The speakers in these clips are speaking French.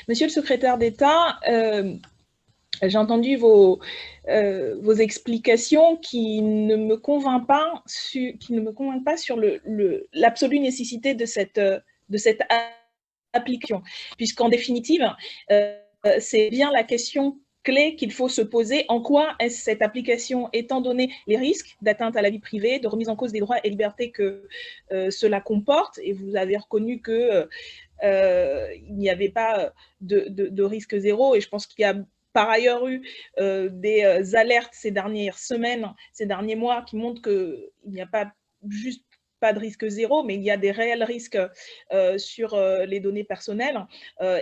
Monsieur le secrétaire d'État, j'ai entendu vos explications qui ne me convainquent pas, sur l'absolue nécessité de cette application, puisqu'en définitive, c'est bien la question clé qu'il faut se poser. En quoi est-ce cette application, étant donné les risques d'atteinte à la vie privée, de remise en cause des droits et libertés que cela comporte, et vous avez reconnu que il n'y avait pas de risque zéro, et je pense qu'il y a par ailleurs eu des alertes ces dernières semaines, ces derniers mois, qui montrent qu'il n'y a pas juste pas de risque zéro, mais il y a des réels risques sur les données personnelles,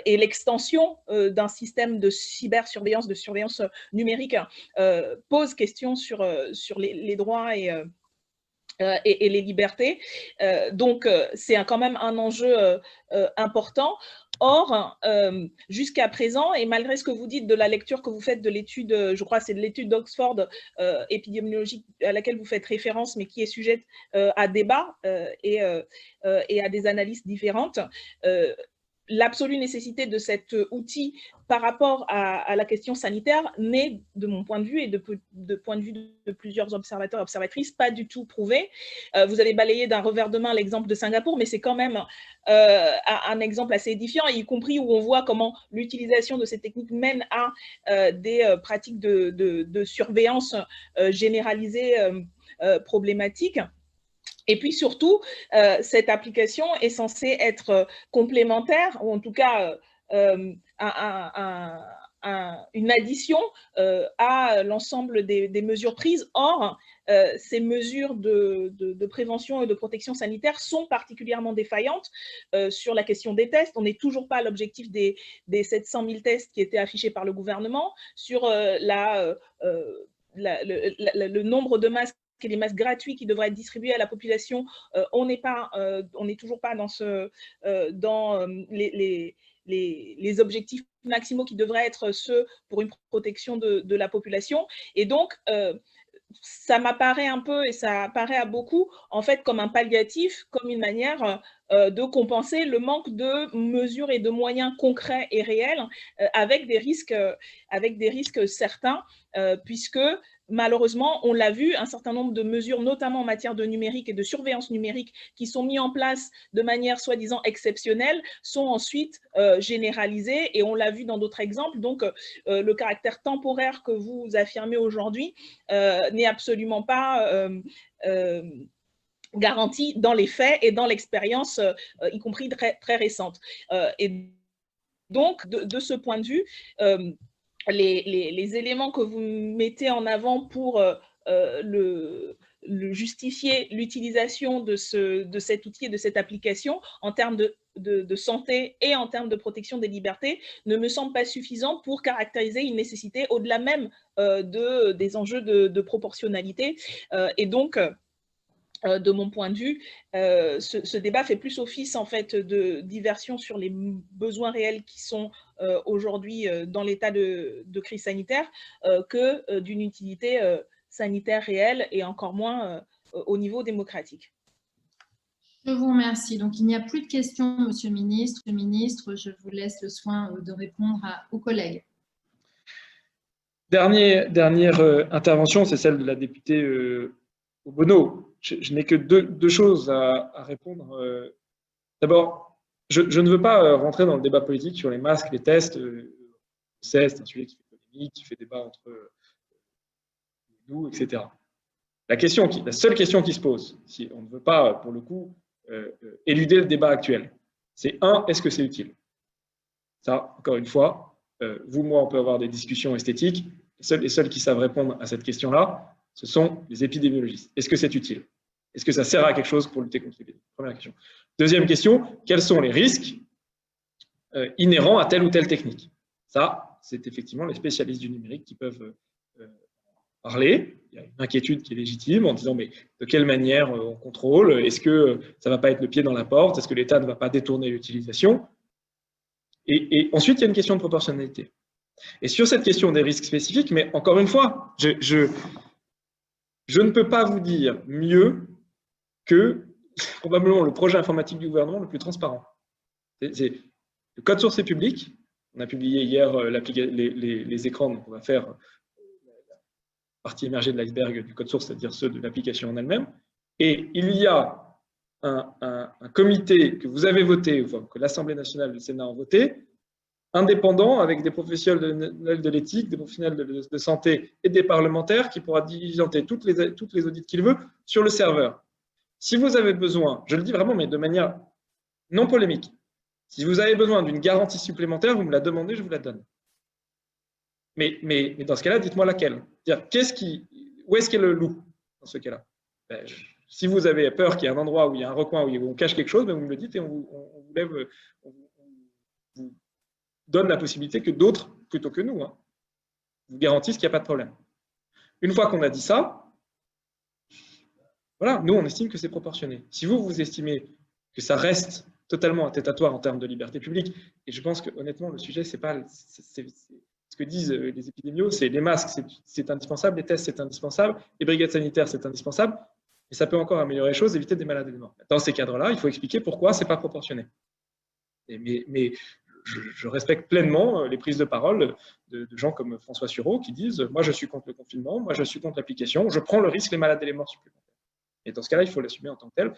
et l'extension d'un système de cybersurveillance, de surveillance numérique, pose question sur les droits et les libertés. Donc, c'est quand même un enjeu important. Or, jusqu'à présent, et malgré ce que vous dites de la lecture que vous faites de l'étude, je crois c'est de l'étude d'Oxford épidémiologique à laquelle vous faites référence, mais qui est sujette à débat et à des analyses différentes, l'absolue nécessité de cet outil par rapport à la question sanitaire n'est, de mon point de vue et de point de vue de plusieurs observateurs et observatrices, pas du tout prouvé. Vous avez balayé d'un revers de main l'exemple de Singapour, mais c'est quand même un exemple assez édifiant, y compris où on voit comment l'utilisation de ces techniques mène à des pratiques de surveillance généralisée problématiques. Et puis surtout, cette application est censée être complémentaire, ou en tout cas une addition à l'ensemble des mesures prises. Or, ces mesures de prévention et de protection sanitaire sont particulièrement défaillantes sur la question des tests. On n'est toujours pas à l'objectif des 700 000 tests qui étaient affichés par le gouvernement, sur le nombre de masques et les masques gratuits qui devraient être distribués à la population. On n'est toujours pas dans les objectifs maximaux qui devraient être ceux pour une protection de la population. Et donc, ça m'apparaît un peu, et ça apparaît à beaucoup, en fait, comme un palliatif, comme une manière de compenser le manque de mesures et de moyens concrets et réels, avec des risques certains, puisque malheureusement, on l'a vu, un certain nombre de mesures, notamment en matière de numérique et de surveillance numérique, qui sont mises en place de manière soi-disant exceptionnelle, sont ensuite généralisées, et on l'a vu dans d'autres exemples. Donc, le caractère temporaire que vous affirmez aujourd'hui n'est absolument pas garantie dans les faits et dans l'expérience, y compris très, très récente. Et donc, de ce point de vue, les éléments que vous mettez en avant pour justifier l'utilisation de cet outil et de cette application en termes de santé et en termes de protection des libertés ne me semblent pas suffisants pour caractériser une nécessité au-delà même des enjeux de proportionnalité. Et donc, de mon point de vue, ce débat fait plus office en fait de diversion sur les besoins réels qui sont aujourd'hui dans l'état de crise sanitaire que d'une utilité sanitaire réelle, et encore moins au niveau démocratique. Je vous remercie. Donc, il n'y a plus de questions, Monsieur le Ministre. Monsieur le Ministre, je vous laisse le soin de répondre aux collègues. Dernière intervention, c'est celle de la députée Obono. Je n'ai que deux choses à répondre. D'abord, je ne veux pas rentrer dans le débat politique sur les masques, les tests. C'est un sujet qui fait polémique, qui fait débat entre nous, etc. La seule question qui se pose, si on ne veut pas, pour le coup, éluder le débat actuel, c'est est-ce que c'est utile? Ça, encore une fois, vous, moi, on peut avoir des discussions esthétiques. Les seuls qui savent répondre à cette question-là, ce sont les épidémiologistes. Est-ce que c'est utile? Est-ce que ça sert à quelque chose pour lutter contre l'épidémie? Première question. Deuxième question, quels sont les risques inhérents à telle ou telle technique? Ça, c'est effectivement les spécialistes du numérique qui peuvent parler. Il y a une inquiétude qui est légitime en disant mais de quelle manière on contrôle? Est-ce que ça ne va pas être le pied dans la porte? Est-ce que l'État ne va pas détourner l'utilisation? Et ensuite, il y a une question de proportionnalité. Et sur cette question des risques spécifiques, mais encore une fois, je ne peux pas vous dire mieux que probablement le projet informatique du gouvernement le plus transparent. Le code source est public, On a publié hier les écrans, donc on va faire la partie émergée de l'iceberg du code source, c'est-à-dire ceux de l'application en elle-même. Et il y a un comité que vous avez voté, enfin, que l'Assemblée nationale et le Sénat ont voté, indépendant, avec des professionnels de l'éthique, des professionnels de santé et des parlementaires, qui pourra diligenter toutes les audits qu'il veut sur le serveur. Si vous avez besoin, je le dis vraiment, mais de manière non polémique, si vous avez besoin d'une garantie supplémentaire, vous me la demandez, je vous la donne. Mais dans ce cas-là, dites-moi laquelle. Où est-ce qu'est le loup dans ce cas-là? Si vous avez peur qu'il y ait un endroit où il y a un recoin où on cache quelque chose, vous me le dites et on vous donne la possibilité que d'autres, plutôt que nous, vous garantissent qu'il n'y a pas de problème. Une fois qu'on a dit ça, voilà, nous, on estime que c'est proportionné. Si vous estimez que ça reste totalement attentatoire en termes de liberté publique, et je pense que honnêtement, le sujet, c'est pas ce que disent les épidémiologues, c'est les masques, c'est indispensable, les tests, c'est indispensable, les brigades sanitaires, c'est indispensable, mais ça peut encore améliorer les choses, éviter des malades et des morts. Dans ces cadres-là, il faut expliquer pourquoi c'est pas proportionné. Mais je respecte pleinement les prises de parole de gens comme François Sureau qui disent « moi je suis contre le confinement, moi je suis contre l'application, je prends le risque les malades et les morts supplémentaires ». Et dans ce cas-là, il faut l'assumer en tant que tel.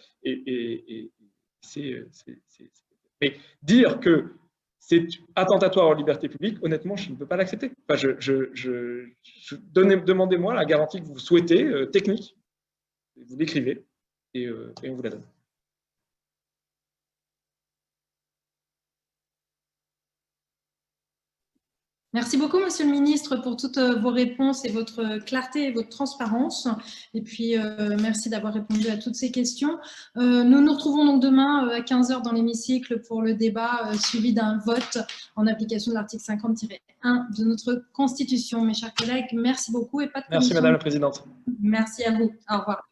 Mais dire que c'est attentatoire aux libertés publiques, honnêtement, je ne peux pas l'accepter. Enfin, demandez-moi la garantie que vous souhaitez, technique, vous l'écrivez et on vous la donne. Merci beaucoup, Monsieur le Ministre, pour toutes vos réponses et votre clarté et votre transparence. Et puis, merci d'avoir répondu à toutes ces questions. Nous nous retrouvons donc demain à 15 h dans l'hémicycle pour le débat suivi d'un vote en application de l'article 50-1 de notre Constitution. Mes chers collègues, merci beaucoup. Et pas de merci, Madame la Présidente. Merci à vous. Au revoir.